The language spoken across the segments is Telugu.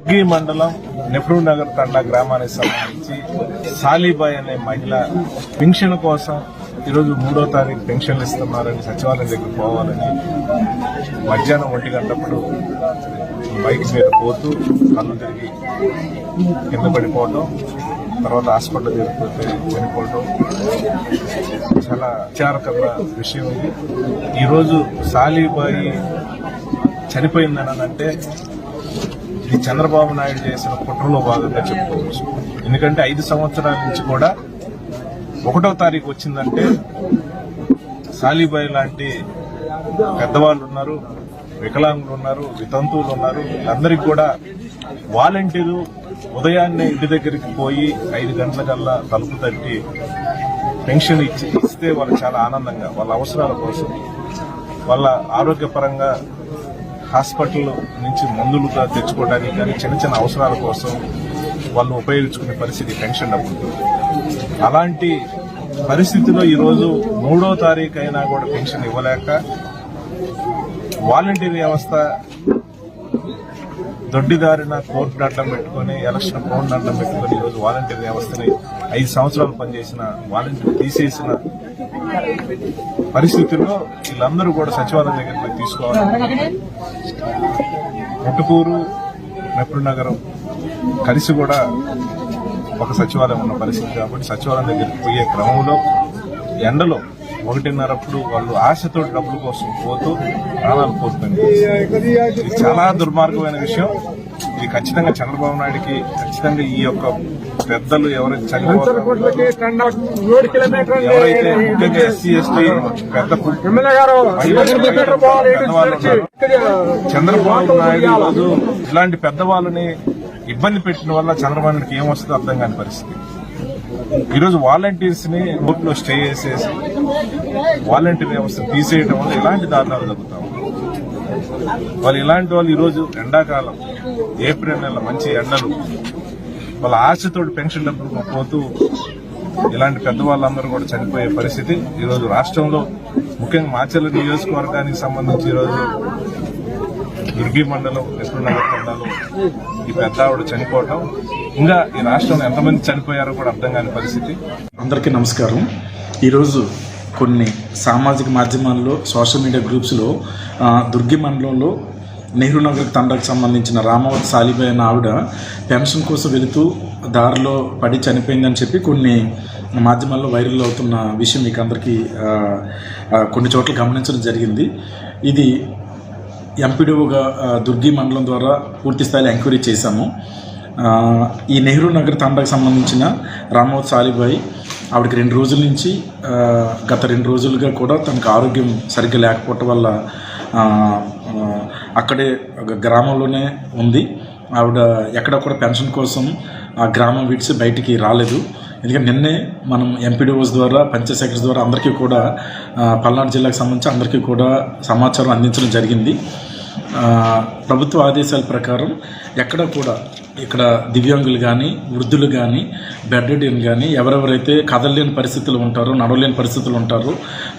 దుర్గి మండలం నెహ్రూ నగర్ తండా గ్రామానికి సంబంధించి సాలీబాయ్ అనే మహిళ పెన్షన్ కోసం ఈరోజు 3వ తారీఖు పెన్షన్లు ఇస్తున్నారని సచివాలయం దగ్గర పోవాలని మధ్యాహ్నం 1 గంటప్పుడు బైక్ మీద పోతూ కళ్ళు తిరిగి కింద పడిపోవడం, తర్వాత హాస్పిటల్ జరిగిపోతే చనిపోవడం చాలా విచారకర విషయం. ఇది ఈరోజు సాలీబాయి చనిపోయిందని అంటే ఇది చంద్రబాబు నాయుడు చేసిన కుట్రలో భాగంగా చెప్పుకోవచ్చు. ఎందుకంటే 5 సంవత్సరాల నుంచి కూడా 1వ తారీఖు వచ్చిందంటే సాలీబాయి లాంటి పెద్దవాళ్ళు ఉన్నారు, వికలాంగులు ఉన్నారు, వితంతువులు ఉన్నారు, వీళ్ళందరికీ కూడా వాలంటీరు ఉదయాన్నే ఇంటి దగ్గరికి పోయి 5 గంటలకల్లా తలుపు తట్టి పెన్షన్ ఇస్తే వాళ్ళు చాలా ఆనందంగా వాళ్ళ అవసరాల కోసం, వాళ్ళ ఆరోగ్యపరంగా హాస్పిటల్ నుంచి మందులుగా తెచ్చుకోవడానికి కానీ చిన్న అవసరాల కోసం వాళ్ళు ఉపయోగించుకునే పరిస్థితి పెన్షన్ డబ్బులతో. అలాంటి పరిస్థితిలో ఈరోజు 3వ తారీఖు అయినా కూడా పెన్షన్ ఇవ్వలేక వాలంటీర్ వ్యవస్థ దొడ్డిదారిన కోర్టు అడ్డం పెట్టుకుని, ఎలక్షన్ కోర్టు అడ్డం పెట్టుకుని ఈరోజు వాలంటీర్ వ్యవస్థని 5 సంవత్సరాలు పనిచేసిన వాలంటీర్ తీసేసిన పరిస్థితుల్లో వీళ్ళందరూ కూడా సచివాలయం దగ్గరికి తీసుకోవాలి. ముట్టుకూరు, నెహ్రూ నగరం కలిసి కూడా ఒక సచివాలయం ఉన్న పరిస్థితి కాబట్టి సచివాలయం దగ్గరికి పోయే క్రమంలో ఎండలో 1:30 వాళ్ళు ఆశతో డబ్బుల కోసం పోతూ ప్రాణాలు పోతుంది. ఇది చాలా దుర్మార్గమైన విషయం. ఇది ఖచ్చితంగా చంద్రబాబు నాయుడికి, ఖచ్చితంగా ఈ యొక్క పెద్దలు ఎవరైతే చనిపోతారో, ఎవరైతే ముఖ్యంగా ఎస్సీ ఎస్టీ చంద్రబాబు నాయుడు ఈరోజు ఇలాంటి పెద్దవాళ్ళని ఇబ్బంది పెట్టిన వల్ల చంద్రబాబు నాయుడికి ఏమొస్తుందో అర్థం కాని పరిస్థితి. ఈరోజు వాలంటీర్స్ ని కోర్టులో స్టే చేసేసి వాలంటీర్ వ్యవస్థ తీసేయడం వల్ల ఇలాంటి దారుణాలు జరుగుతాం. వాళ్ళు ఇలాంటి వాళ్ళు ఈరోజు ఎండాకాలం ఏప్రిల్ నెల మంచి ఎండలు వాళ్ళ ఆశతో పెన్షన్ డబ్బులు పోతూ ఇలాంటి పెద్దవాళ్ళందరూ కూడా చనిపోయే పరిస్థితి ఈరోజు రాష్ట్రంలో, ముఖ్యంగా మాచర్ల నియోజకవర్గానికి సంబంధించి ఈరోజు దుర్గి మండలం నెహ్రూ నగర్ తండాలో ఈ పెద్ద ఆవిడ చనిపోవటం, ఇంకా ఈ రాష్ట్రంలో ఎంతమంది చనిపోయారో కూడా అర్థం కాని పరిస్థితి. అందరికీ నమస్కారం. ఈరోజు కొన్ని సామాజిక మాధ్యమాల్లో, సోషల్ మీడియా గ్రూప్స్లో దుర్గి మండలంలో నెహ్రూ నగర్ తండాకు సంబంధించిన రామావతి సాలీబాయి అనే ఆవిడ పెన్షన్ కోసం వెళుతూ దారిలో పడి చనిపోయిందని చెప్పి కొన్ని మాధ్యమాల్లో వైరల్ అవుతున్న విషయం మీకు అందరికీ కొన్ని చోట్ల గమనించడం జరిగింది. ఇది ఎంపీడీఓగా దుర్గి మండలం ద్వారా పూర్తి స్థాయిలో ఎంక్వైరీ చేశాము. ఈ నెహ్రూ నగర్ తండాకు సంబంధించిన రామావతి సాలీబాయి ఆవిడకి 2 రోజుల నుంచి గత 2 రోజులుగా కూడా తనకు ఆరోగ్యం సరిగ్గా లేకపోవటం వల్ల అక్కడే గ్రామంలోనే ఉంది. ఆవిడ ఎక్కడ కూడా పెన్షన్ కోసం ఆ గ్రామం విడిచి బయటికి రాలేదు. ఎందుకంటే నిన్నే మనం ఎంపీడీఓస్ ద్వారా, పంచాయత్ సెక్రటరీస్ ద్వారా అందరికీ కూడా పల్నాడు జిల్లాకు సంబంధించి అందరికీ కూడా సమాచారం అందించడం జరిగింది. ప్రభుత్వ ఆదేశాల ప్రకారం ఎక్కడ కూడా ఇక్కడ దివ్యాంగులు కానీ, వృద్ధులు కానీ, బెడ్డెడ్ కానీ, ఎవరెవరైతే కదలలేని పరిస్థితులు ఉంటారో, నడవలేని పరిస్థితులు ఉంటారో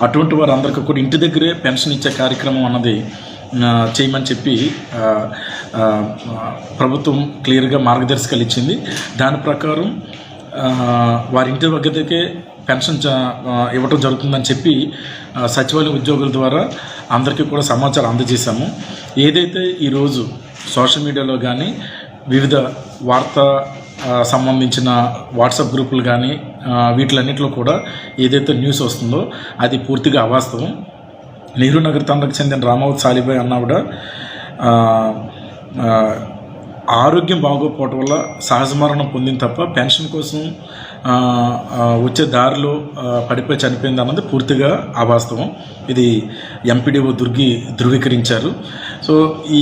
అటువంటి వారందరికీ కూడా ఇంటి దగ్గరే పెన్షన్ ఇచ్చే కార్యక్రమం అన్నది చేయమని చెప్పి ప్రభుత్వం క్లియర్గా మార్గదర్శకాలు ఇచ్చింది. దాని ప్రకారం వారి ఇంటి దగ్గరికి పెన్షన్ ఇవ్వటం జరుగుతుందని చెప్పి సచివాలయ ఉద్యోగుల ద్వారా అందరికీ కూడా సమాచారం అందజేశాము. ఏదైతే ఈరోజు సోషల్ మీడియాలో కానీ, వివిధ వార్తా సంబంధించిన వాట్సాప్ గ్రూపులు కానీ వీటిలన్నింటిలో కూడా ఏదైతే న్యూస్ వస్తుందో అది పూర్తిగా అవాస్తవం. నెహ్రూ నగర్ తండాకు చెందిన రామావతి సాలీబాయి అన్నావిడ ఆరోగ్యం బాగోకపోవటం వల్ల సహజ మరణం పొందింది తప్ప పెన్షన్ కోసం వచ్చే దారిలో పడిపోయి చనిపోయింది అన్నది పూర్తిగా అవాస్తవం. ఇది ఎంపీడీఓ దుర్గి ధృవీకరించారు. సో ఈ